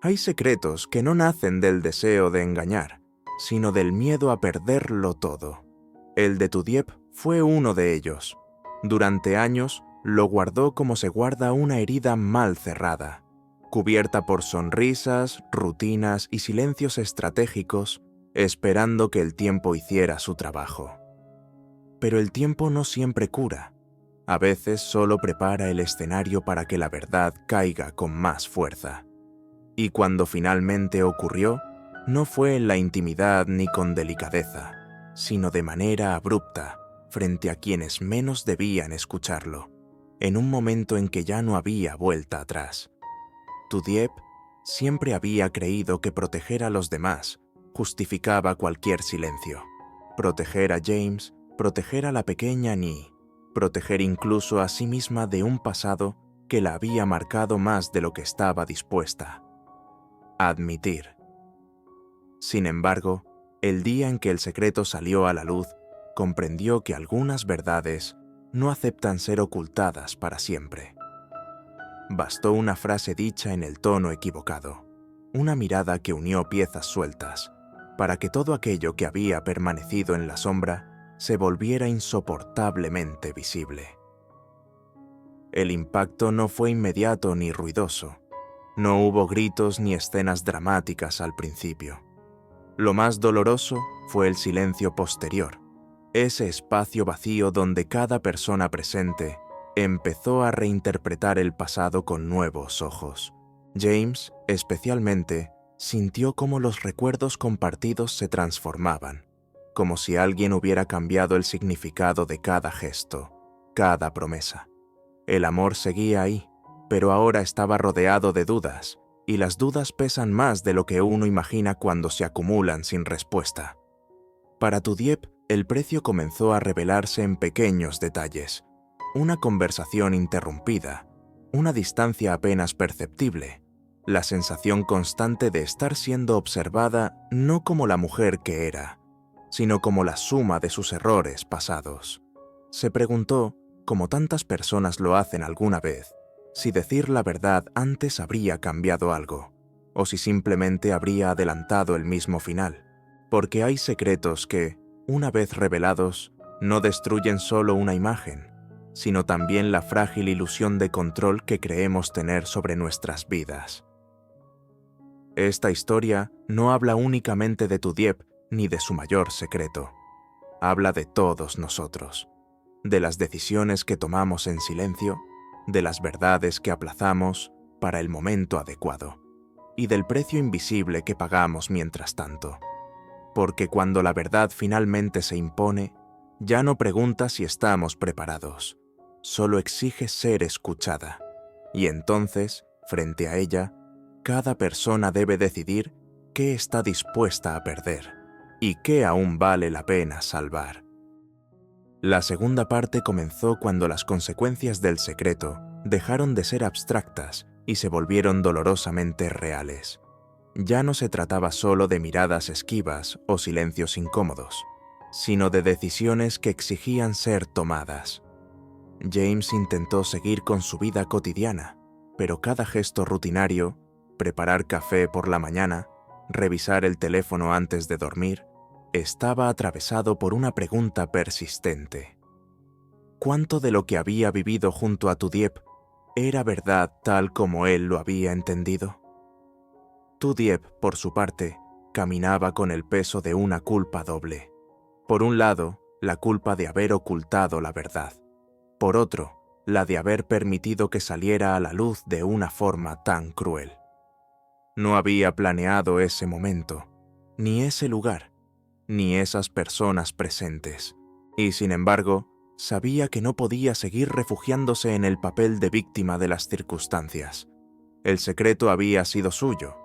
Hay secretos que no nacen del deseo de engañar, sino del miedo a perderlo todo. El de Tudiep fue uno de ellos. Durante años lo guardó como se guarda una herida mal cerrada, cubierta por sonrisas, rutinas y silencios estratégicos, esperando que el tiempo hiciera su trabajo. Pero el tiempo no siempre cura. A veces solo prepara el escenario para que la verdad caiga con más fuerza. Y cuando finalmente ocurrió, no fue en la intimidad ni con delicadeza, sino de manera abrupta, frente a quienes menos debían escucharlo, en un momento en que ya no había vuelta atrás. Tudiep siempre había creído que proteger a los demás justificaba cualquier silencio. Proteger a James, proteger a la pequeña Nee, proteger incluso a sí misma de un pasado que la había marcado más de lo que estaba dispuesta a admitir. Sin embargo, el día en que el secreto salió a la luz, comprendió que algunas verdades no aceptan ser ocultadas para siempre. Bastó una frase dicha en el tono equivocado, una mirada que unió piezas sueltas, para que todo aquello que había permanecido en la sombra se volviera insoportablemente visible. El impacto no fue inmediato ni ruidoso. No hubo gritos ni escenas dramáticas al principio. Lo más doloroso fue el silencio posterior, ese espacio vacío donde cada persona presente empezó a reinterpretar el pasado con nuevos ojos. James, especialmente, sintió cómo los recuerdos compartidos se transformaban, como si alguien hubiera cambiado el significado de cada gesto, cada promesa. El amor seguía ahí, pero ahora estaba rodeado de dudas, y las dudas pesan más de lo que uno imagina cuando se acumulan sin respuesta. Para Tudiep, el precio comenzó a revelarse en pequeños detalles. Una conversación interrumpida, una distancia apenas perceptible, la sensación constante de estar siendo observada no como la mujer que era, sino como la suma de sus errores pasados. Se preguntó, como tantas personas lo hacen alguna vez, si decir la verdad antes habría cambiado algo, o si simplemente habría adelantado el mismo final, porque hay secretos que, una vez revelados, no destruyen solo una imagen, sino también la frágil ilusión de control que creemos tener sobre nuestras vidas. Esta historia no habla únicamente de Tudiep ni de su mayor secreto. Habla de todos nosotros, de las decisiones que tomamos en silencio, de las verdades que aplazamos para el momento adecuado, y del precio invisible que pagamos mientras tanto. Porque cuando la verdad finalmente se impone, ya no pregunta si estamos preparados, solo exige ser escuchada. Y entonces, frente a ella, cada persona debe decidir qué está dispuesta a perder y qué aún vale la pena salvar. La segunda parte comenzó cuando las consecuencias del secreto dejaron de ser abstractas y se volvieron dolorosamente reales. Ya no se trataba solo de miradas esquivas o silencios incómodos, sino de decisiones que exigían ser tomadas. James intentó seguir con su vida cotidiana, pero cada gesto rutinario, preparar café por la mañana, revisar el teléfono antes de dormir, estaba atravesado por una pregunta persistente. ¿Cuánto de lo que había vivido junto a Tudiep era verdad tal como él lo había entendido? Tudiep, por su parte, caminaba con el peso de una culpa doble. Por un lado, la culpa de haber ocultado la verdad. Por otro, la de haber permitido que saliera a la luz de una forma tan cruel. No había planeado ese momento, ni ese lugar, ni esas personas presentes, y sin embargo, sabía que no podía seguir refugiándose en el papel de víctima de las circunstancias. El secreto había sido suyo,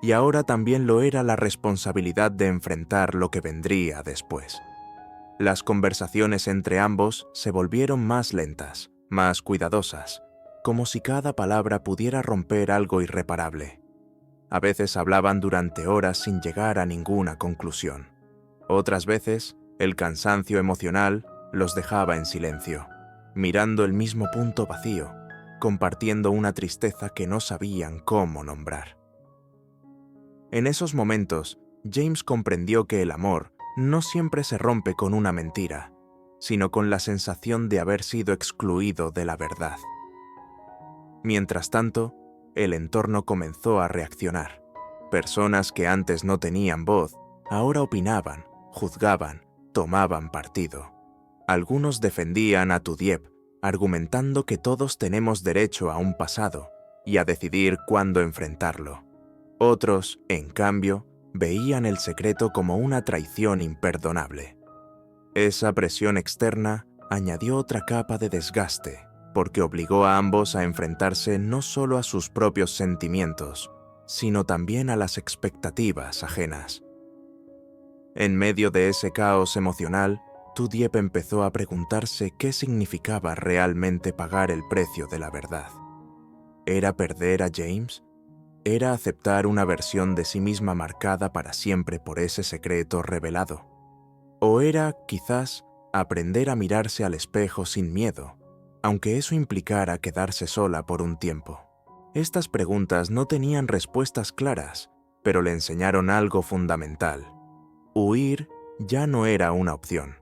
y ahora también lo era la responsabilidad de enfrentar lo que vendría después. Las conversaciones entre ambos se volvieron más lentas, más cuidadosas, como si cada palabra pudiera romper algo irreparable. A veces hablaban durante horas sin llegar a ninguna conclusión. Otras veces, el cansancio emocional los dejaba en silencio, mirando el mismo punto vacío, compartiendo una tristeza que no sabían cómo nombrar. En esos momentos, James comprendió que el amor no siempre se rompe con una mentira, sino con la sensación de haber sido excluido de la verdad. Mientras tanto, el entorno comenzó a reaccionar. Personas que antes no tenían voz, ahora opinaban, juzgaban, tomaban partido. Algunos defendían a Tudiep, argumentando que todos tenemos derecho a un pasado y a decidir cuándo enfrentarlo. Otros, en cambio, veían el secreto como una traición imperdonable. Esa presión externa añadió otra capa de desgaste, porque obligó a ambos a enfrentarse no solo a sus propios sentimientos, sino también a las expectativas ajenas. En medio de ese caos emocional, Tudiep empezó a preguntarse qué significaba realmente pagar el precio de la verdad. ¿Era perder a James? ¿Era aceptar una versión de sí misma marcada para siempre por ese secreto revelado? ¿O era, quizás, aprender a mirarse al espejo sin miedo, aunque eso implicara quedarse sola por un tiempo? Estas preguntas no tenían respuestas claras, pero le enseñaron algo fundamental. Huir ya no era una opción.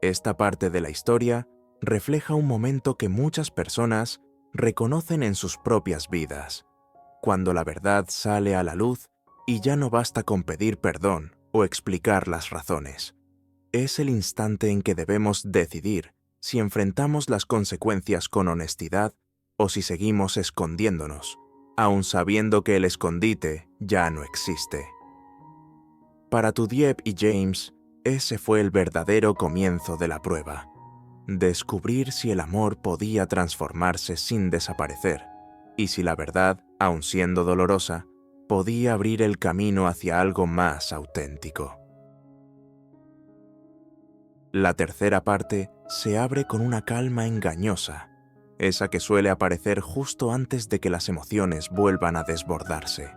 Esta parte de la historia refleja un momento que muchas personas reconocen en sus propias vidas, cuando la verdad sale a la luz y ya no basta con pedir perdón o explicar las razones. Es el instante en que debemos decidir si enfrentamos las consecuencias con honestidad o si seguimos escondiéndonos, aun sabiendo que el escondite ya no existe. Para Tudiep y James, ese fue el verdadero comienzo de la prueba. Descubrir si el amor podía transformarse sin desaparecer, y si la verdad, aun siendo dolorosa, podía abrir el camino hacia algo más auténtico. La tercera parte se abre con una calma engañosa, esa que suele aparecer justo antes de que las emociones vuelvan a desbordarse.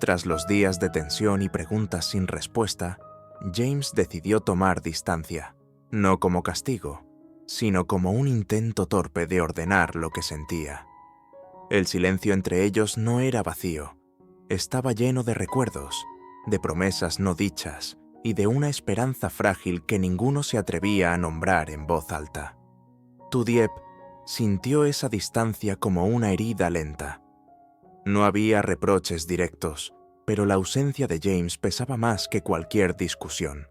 Tras los días de tensión y preguntas sin respuesta, James decidió tomar distancia, no como castigo, sino como un intento torpe de ordenar lo que sentía. El silencio entre ellos no era vacío, estaba lleno de recuerdos, de promesas no dichas y de una esperanza frágil que ninguno se atrevía a nombrar en voz alta. Tudiep sintió esa distancia como una herida lenta. No había reproches directos, pero la ausencia de James pesaba más que cualquier discusión.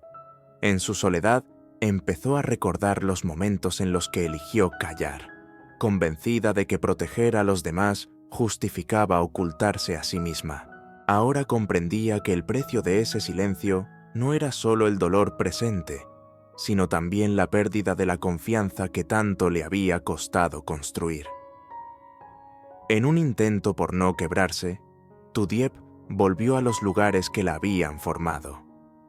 En su soledad, empezó a recordar los momentos en los que eligió callar, convencida de que proteger a los demás justificaba ocultarse a sí misma. Ahora comprendía que el precio de ese silencio no era solo el dolor presente, sino también la pérdida de la confianza que tanto le había costado construir. En un intento por no quebrarse, Tudiep volvió a los lugares que la habían formado.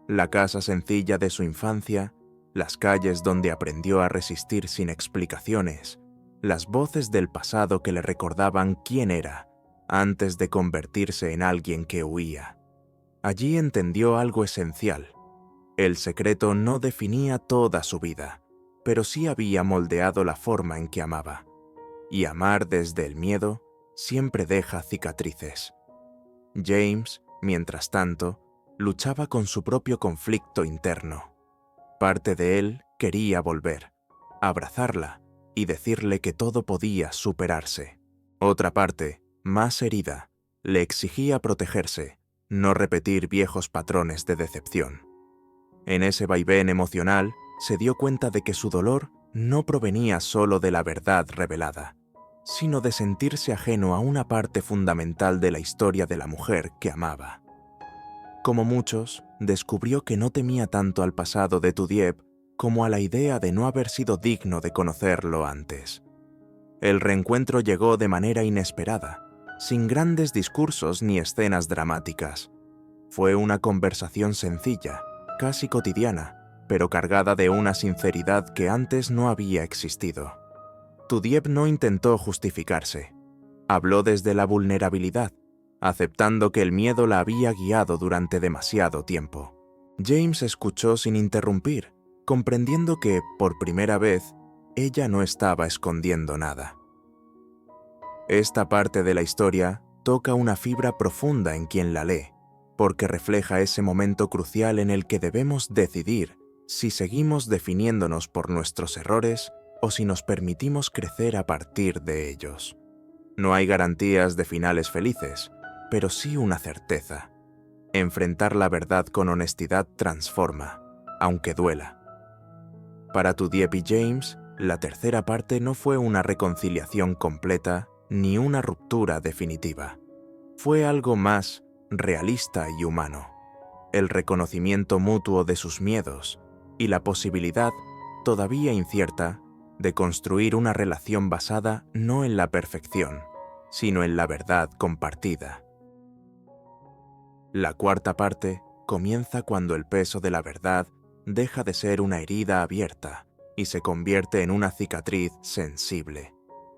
La casa sencilla de su infancia, las calles donde aprendió a resistir sin explicaciones, las voces del pasado que le recordaban quién era antes de convertirse en alguien que huía. Allí entendió algo esencial. El secreto no definía toda su vida, pero sí había moldeado la forma en que amaba. Y amar desde el miedo siempre deja cicatrices. James, mientras tanto, luchaba con su propio conflicto interno. Parte de él quería volver, abrazarla y decirle que todo podía superarse. Otra parte, más herida, le exigía protegerse, no repetir viejos patrones de decepción. En ese vaivén emocional, se dio cuenta de que su dolor no provenía solo de la verdad revelada, sino de sentirse ajeno a una parte fundamental de la historia de la mujer que amaba. Como muchos, descubrió que no temía tanto al pasado de Tudiep como a la idea de no haber sido digno de conocerlo antes. El reencuentro llegó de manera inesperada, sin grandes discursos ni escenas dramáticas. Fue una conversación sencilla, casi cotidiana, pero cargada de una sinceridad que antes no había existido. Tudiep no intentó justificarse. Habló desde la vulnerabilidad, aceptando que el miedo la había guiado durante demasiado tiempo. James escuchó sin interrumpir, comprendiendo que, por primera vez, ella no estaba escondiendo nada. Esta parte de la historia toca una fibra profunda en quien la lee, porque refleja ese momento crucial en el que debemos decidir si seguimos definiéndonos por nuestros errores o si nos permitimos crecer a partir de ellos. No hay garantías de finales felices, pero sí una certeza. Enfrentar la verdad con honestidad transforma, aunque duela. Para Tudiep y James, la tercera parte no fue una reconciliación completa ni una ruptura definitiva. Fue algo más realista y humano. El reconocimiento mutuo de sus miedos y la posibilidad, todavía incierta, de construir una relación basada no en la perfección, sino en la verdad compartida. La cuarta parte comienza cuando el peso de la verdad deja de ser una herida abierta y se convierte en una cicatriz sensible,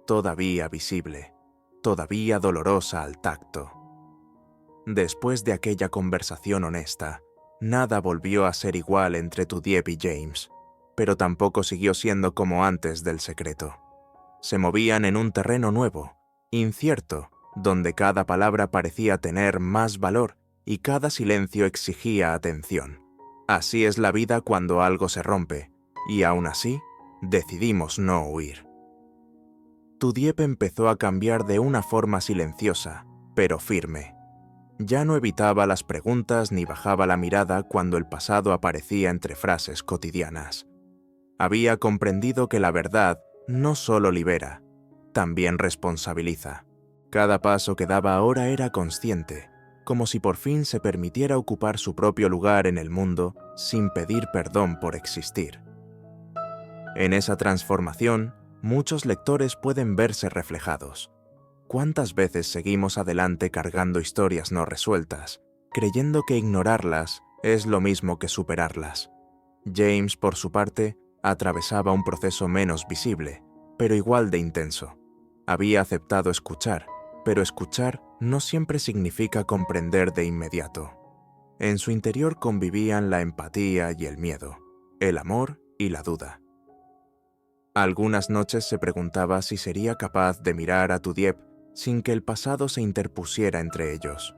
todavía visible, todavía dolorosa al tacto. Después de aquella conversación honesta, nada volvió a ser igual entre Tudiep y James, pero tampoco siguió siendo como antes del secreto. Se movían en un terreno nuevo, incierto, donde cada palabra parecía tener más valor y cada silencio exigía atención. Así es la vida cuando algo se rompe, y aún así, decidimos no huir. Tudiep empezó a cambiar de una forma silenciosa, pero firme. Ya no evitaba las preguntas ni bajaba la mirada cuando el pasado aparecía entre frases cotidianas. Había comprendido que la verdad no solo libera, también responsabiliza. Cada paso que daba ahora era consciente, como si por fin se permitiera ocupar su propio lugar en el mundo sin pedir perdón por existir. En esa transformación, muchos lectores pueden verse reflejados. ¿Cuántas veces seguimos adelante cargando historias no resueltas, creyendo que ignorarlas es lo mismo que superarlas? James, por su parte, atravesaba un proceso menos visible, pero igual de intenso. Había aceptado escuchar, pero escuchar no siempre significa comprender de inmediato. En su interior convivían la empatía y el miedo, el amor y la duda. Algunas noches se preguntaba si sería capaz de mirar a Tudiep sin que el pasado se interpusiera entre ellos.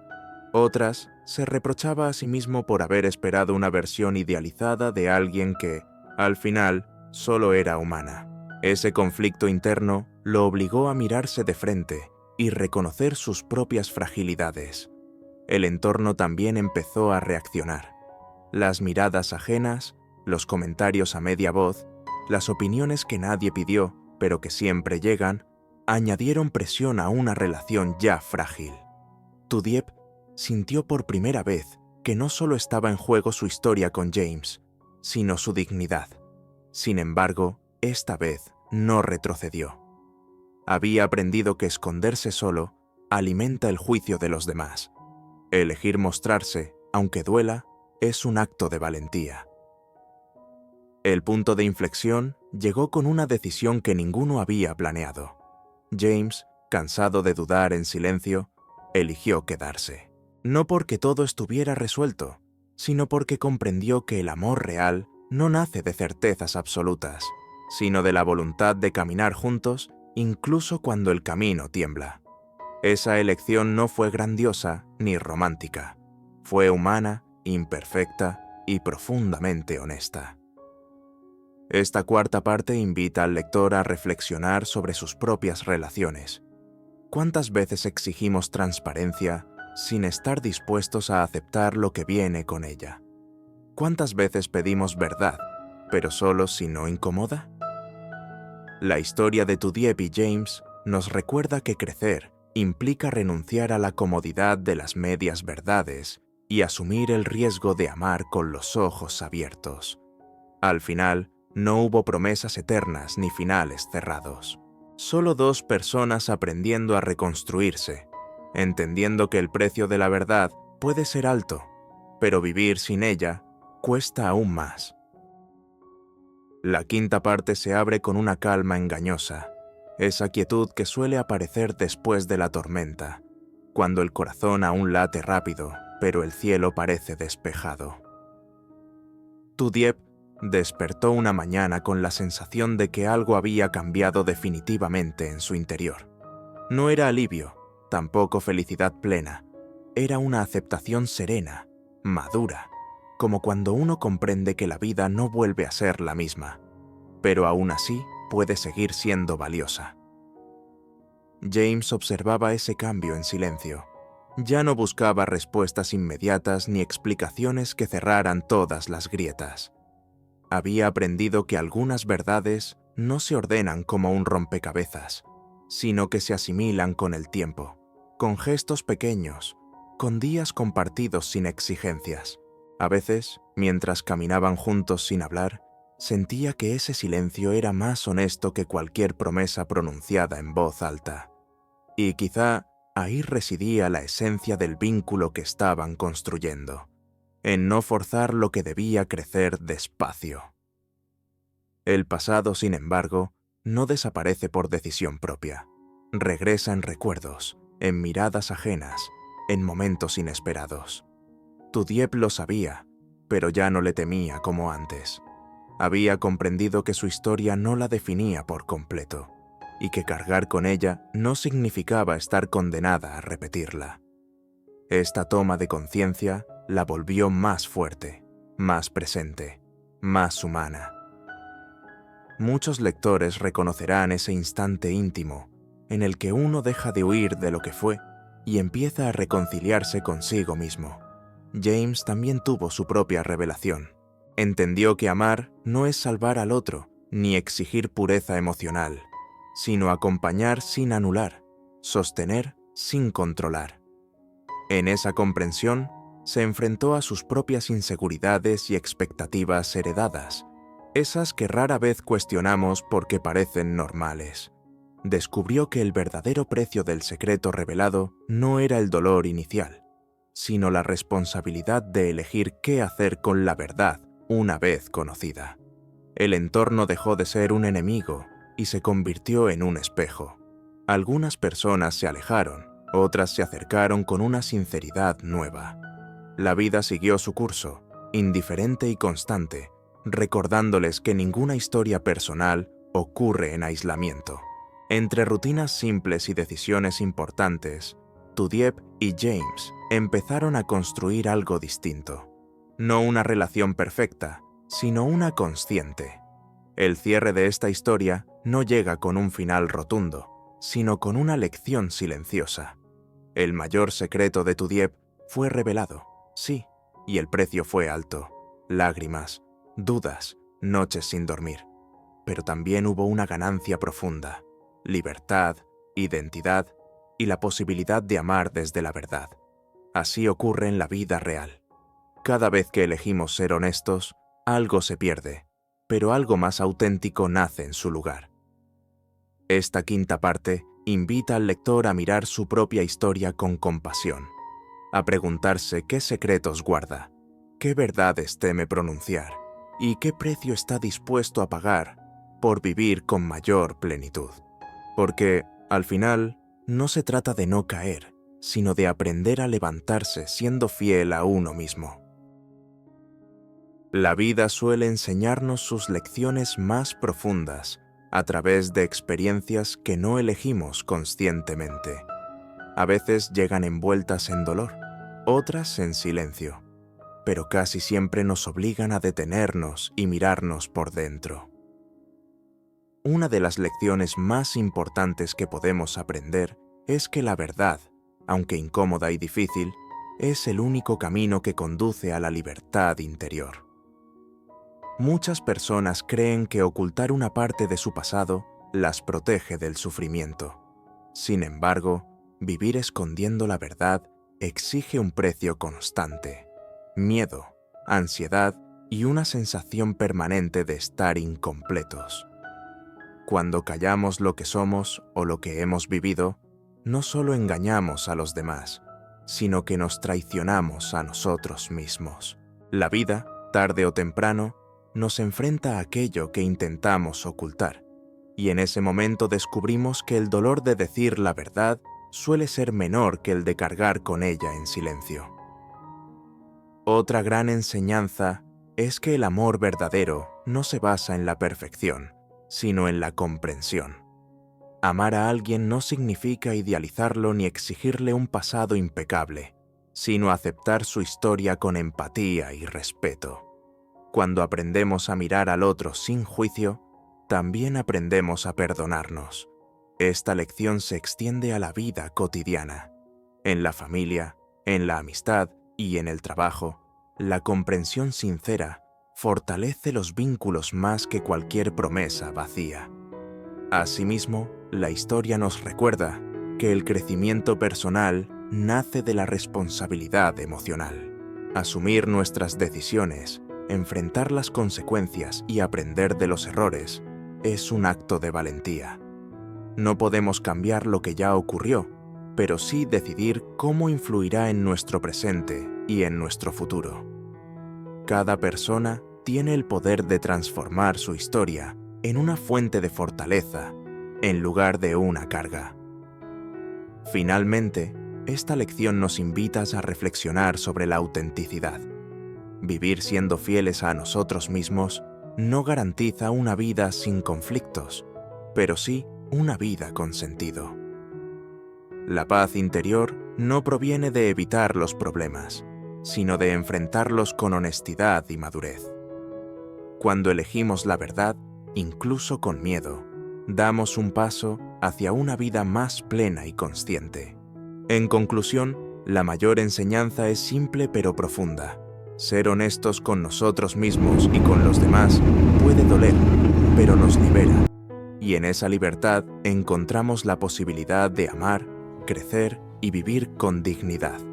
Otras se reprochaba a sí mismo por haber esperado una versión idealizada de alguien que, al final, solo era humana. Ese conflicto interno lo obligó a mirarse de frente y reconocer sus propias fragilidades. El entorno también empezó a reaccionar. Las miradas ajenas, los comentarios a media voz, las opiniones que nadie pidió, pero que siempre llegan, añadieron presión a una relación ya frágil. Tudiep sintió por primera vez que no solo estaba en juego su historia con James, sino su dignidad. Sin embargo, esta vez no retrocedió. Había aprendido que esconderse solo alimenta el juicio de los demás. Elegir mostrarse, aunque duela, es un acto de valentía. El punto de inflexión llegó con una decisión que ninguno había planeado. James, cansado de dudar en silencio, eligió quedarse. No porque todo estuviera resuelto, sino porque comprendió que el amor real no nace de certezas absolutas, sino de la voluntad de caminar juntos incluso cuando el camino tiembla. Esa elección no fue grandiosa ni romántica. Fue humana, imperfecta y profundamente honesta. Esta cuarta parte invita al lector a reflexionar sobre sus propias relaciones. ¿Cuántas veces exigimos transparencia sin estar dispuestos a aceptar lo que viene con ella? ¿Cuántas veces pedimos verdad, pero solo si no incomoda? La historia de Tudiep y James nos recuerda que crecer implica renunciar a la comodidad de las medias verdades y asumir el riesgo de amar con los ojos abiertos. Al final, no hubo promesas eternas ni finales cerrados. Solo dos personas aprendiendo a reconstruirse, entendiendo que el precio de la verdad puede ser alto, pero vivir sin ella cuesta aún más. La quinta parte se abre con una calma engañosa, esa quietud que suele aparecer después de la tormenta, cuando el corazón aún late rápido, pero el cielo parece despejado. Tudiep despertó una mañana con la sensación de que algo había cambiado definitivamente en su interior. No era alivio, tampoco felicidad plena. Era una aceptación serena, madura, como cuando uno comprende que la vida no vuelve a ser la misma, pero aún así puede seguir siendo valiosa. James observaba ese cambio en silencio. Ya no buscaba respuestas inmediatas ni explicaciones que cerraran todas las grietas. Había aprendido que algunas verdades no se ordenan como un rompecabezas, sino que se asimilan con el tiempo, con gestos pequeños, con días compartidos sin exigencias. A veces, mientras caminaban juntos sin hablar, sentía que ese silencio era más honesto que cualquier promesa pronunciada en voz alta. Y quizá ahí residía la esencia del vínculo que estaban construyendo, en no forzar lo que debía crecer despacio. El pasado, sin embargo, no desaparece por decisión propia. Regresa en recuerdos, en miradas ajenas, en momentos inesperados. Tudiep lo sabía, pero ya no le temía como antes. Había comprendido que su historia no la definía por completo, y que cargar con ella no significaba estar condenada a repetirla. Esta toma de conciencia la volvió más fuerte, más presente, más humana. Muchos lectores reconocerán ese instante íntimo en el que uno deja de huir de lo que fue y empieza a reconciliarse consigo mismo. James también tuvo su propia revelación. Entendió que amar no es salvar al otro ni exigir pureza emocional, sino acompañar sin anular, sostener sin controlar. En esa comprensión, se enfrentó a sus propias inseguridades y expectativas heredadas, esas que rara vez cuestionamos porque parecen normales. Descubrió que el verdadero precio del secreto revelado no era el dolor inicial, sino la responsabilidad de elegir qué hacer con la verdad una vez conocida. El entorno dejó de ser un enemigo y se convirtió en un espejo. Algunas personas se alejaron, otras se acercaron con una sinceridad nueva. La vida siguió su curso, indiferente y constante, recordándoles que ninguna historia personal ocurre en aislamiento. Entre rutinas simples y decisiones importantes, Tudiep y James empezaron a construir algo distinto. No una relación perfecta, sino una consciente. El cierre de esta historia no llega con un final rotundo, sino con una lección silenciosa. El mayor secreto de Tudiep fue revelado, sí, y el precio fue alto. Lágrimas, dudas, noches sin dormir. Pero también hubo una ganancia profunda: libertad, identidad y la posibilidad de amar desde la verdad. Así ocurre en la vida real. Cada vez que elegimos ser honestos, algo se pierde, pero algo más auténtico nace en su lugar. Esta quinta parte invita al lector a mirar su propia historia con compasión, a preguntarse qué secretos guarda, qué verdades teme pronunciar y qué precio está dispuesto a pagar por vivir con mayor plenitud. Porque, al final, no se trata de no caer, sino de aprender a levantarse siendo fiel a uno mismo. La vida suele enseñarnos sus lecciones más profundas a través de experiencias que no elegimos conscientemente. A veces llegan envueltas en dolor, otras en silencio, pero casi siempre nos obligan a detenernos y mirarnos por dentro. Una de las lecciones más importantes que podemos aprender es que la verdad, aunque incómoda y difícil, es el único camino que conduce a la libertad interior. Muchas personas creen que ocultar una parte de su pasado las protege del sufrimiento. Sin embargo, vivir escondiendo la verdad exige un precio constante: miedo, ansiedad y una sensación permanente de estar incompletos. Cuando callamos lo que somos o lo que hemos vivido, no solo engañamos a los demás, sino que nos traicionamos a nosotros mismos. La vida, tarde o temprano, nos enfrenta a aquello que intentamos ocultar, y en ese momento descubrimos que el dolor de decir la verdad suele ser menor que el de cargar con ella en silencio. Otra gran enseñanza es que el amor verdadero no se basa en la perfección, sino en la comprensión. Amar a alguien no significa idealizarlo ni exigirle un pasado impecable, sino aceptar su historia con empatía y respeto. Cuando aprendemos a mirar al otro sin juicio, también aprendemos a perdonarnos. Esta lección se extiende a la vida cotidiana. En la familia, en la amistad y en el trabajo, la comprensión sincera fortalece los vínculos más que cualquier promesa vacía. Asimismo, la historia nos recuerda que el crecimiento personal nace de la responsabilidad emocional. Asumir nuestras decisiones, enfrentar las consecuencias y aprender de los errores es un acto de valentía. No podemos cambiar lo que ya ocurrió, pero sí decidir cómo influirá en nuestro presente y en nuestro futuro. Cada persona tiene el poder de transformar su historia en una fuente de fortaleza, en lugar de una carga. Finalmente, esta lección nos invita a reflexionar sobre la autenticidad. Vivir siendo fieles a nosotros mismos no garantiza una vida sin conflictos, pero sí una vida con sentido. La paz interior no proviene de evitar los problemas, sino de enfrentarlos con honestidad y madurez. Cuando elegimos la verdad, incluso con miedo, damos un paso hacia una vida más plena y consciente. En conclusión, la mayor enseñanza es simple pero profunda. Ser honestos con nosotros mismos y con los demás puede doler, pero nos libera. Y en esa libertad encontramos la posibilidad de amar, crecer y vivir con dignidad.